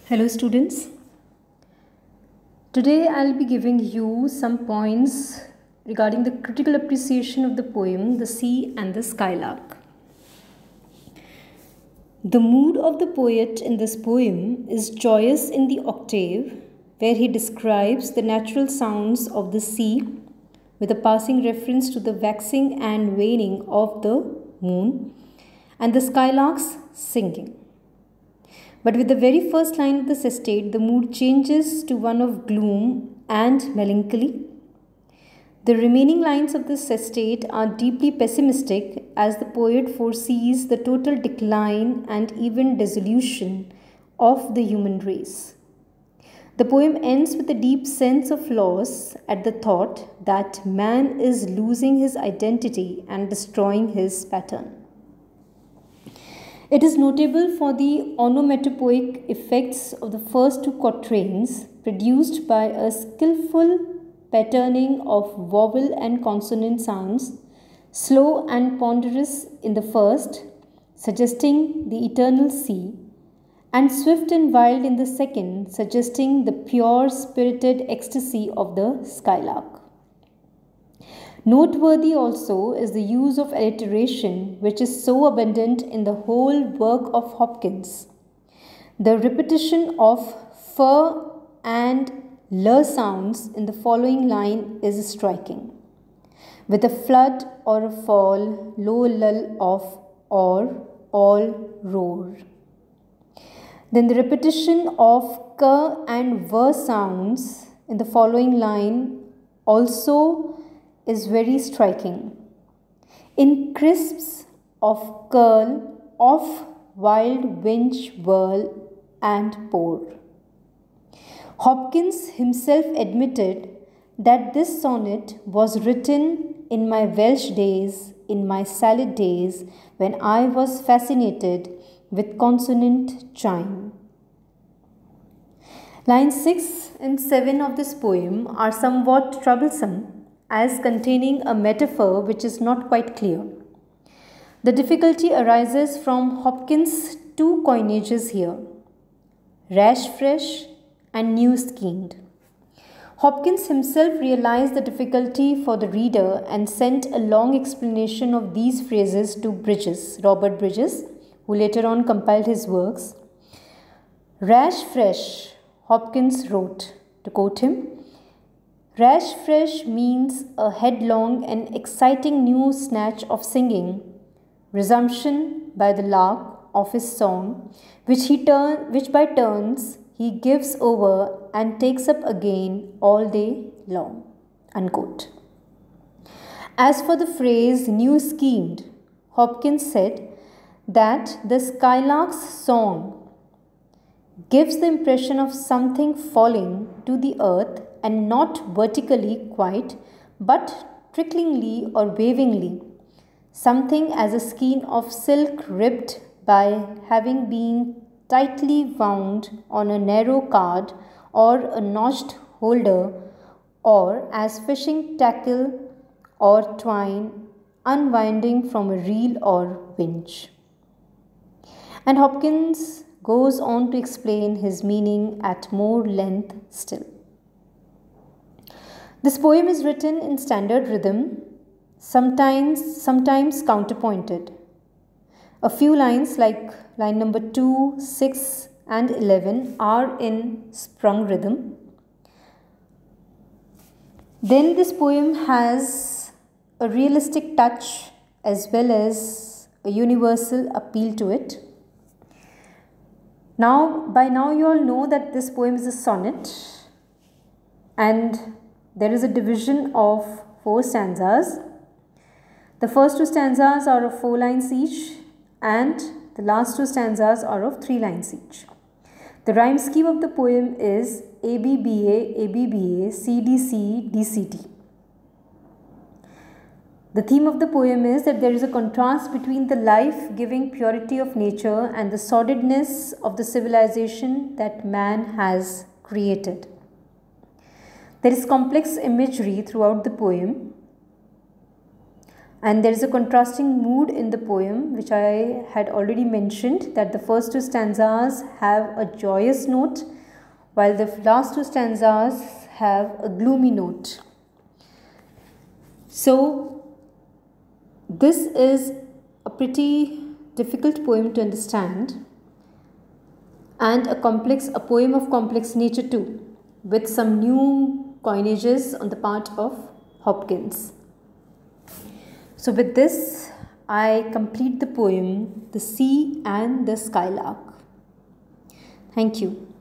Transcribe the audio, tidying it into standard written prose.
Hello students. Today I'll be giving you some points regarding the critical appreciation of the poem The Sea and the Skylark. The mood of the poet in this poem is joyous in the octave, where he describes the natural sounds of the sea with a passing reference to the waxing and waning of the moon and the skylarks singing. But with the very first line of the sestate, the mood changes to one of gloom and melancholy. The remaining lines of the sestate are deeply pessimistic as the poet foresees the total decline and even dissolution of the human race. The poem ends with a deep sense of loss at the thought that man is losing his identity and destroying his pattern. It is notable for the onomatopoeic effects of the first two quatrains, produced by a skillful patterning of vowel and consonant sounds, slow and ponderous in the first, suggesting the eternal sea, and swift and wild in the second, suggesting the pure spirited ecstasy of the skylark. Noteworthy also is the use of alliteration, which is so abundant in the whole work of Hopkins. The repetition of f and l sounds in the following line is striking. With a flood or a fall, low lull of or all roar. Then the repetition of k and v sounds in the following line also is very striking. In crisps of curl, of wild winch whirl and pour. Hopkins himself admitted that this sonnet was written in my Welsh days, in my salad days, when I was fascinated with consonant chime. Lines 6 and 7 of this poem are somewhat troublesome, as containing a metaphor which is not quite clear. The difficulty arises from Hopkins' two coinages here, rash fresh and new schemed. Hopkins himself realized the difficulty for the reader and sent a long explanation of these phrases to Bridges, Robert Bridges, who later on compiled his works. Rash fresh, Hopkins wrote, to quote him, rash fresh means a headlong and exciting new snatch of singing, resumption by the lark of his song, which by turns he gives over and takes up again all day long. Unquote. As for the phrase new schemed, Hopkins said that the skylark's song gives the impression of something falling to the earth, and not vertically quite, but tricklingly or wavingly, something as a skein of silk ribbed by having been tightly wound on a narrow card or a notched holder, or as fishing tackle or twine unwinding from a reel or winch. And Hopkins goes on to explain his meaning at more length still. This poem is written in standard rhythm, sometimes counterpointed. A few lines like line number 2, 6 and 11 are in sprung rhythm. Then this poem has a realistic touch as well as a universal appeal to it. By now you all know that this poem is a sonnet, and there is a division of 4 stanzas. The first 2 stanzas are of 4 lines each, and the last 2 stanzas are of 3 lines each. The rhyme scheme of the poem is ABBA, ABBA, CDC, DCT. The theme of the poem is that there is a contrast between the life-giving purity of nature and the sordidness of the civilization that man has created. There is complex imagery throughout the poem. And there is a contrasting mood in the poem, which I had already mentioned, that the first two stanzas have a joyous note, while the last two stanzas have a gloomy note. So, this is a pretty difficult poem to understand, and a poem of complex nature too, with some new coinages on the part of Hopkins. So with this, I complete the poem, The Sea and the Skylark. Thank you.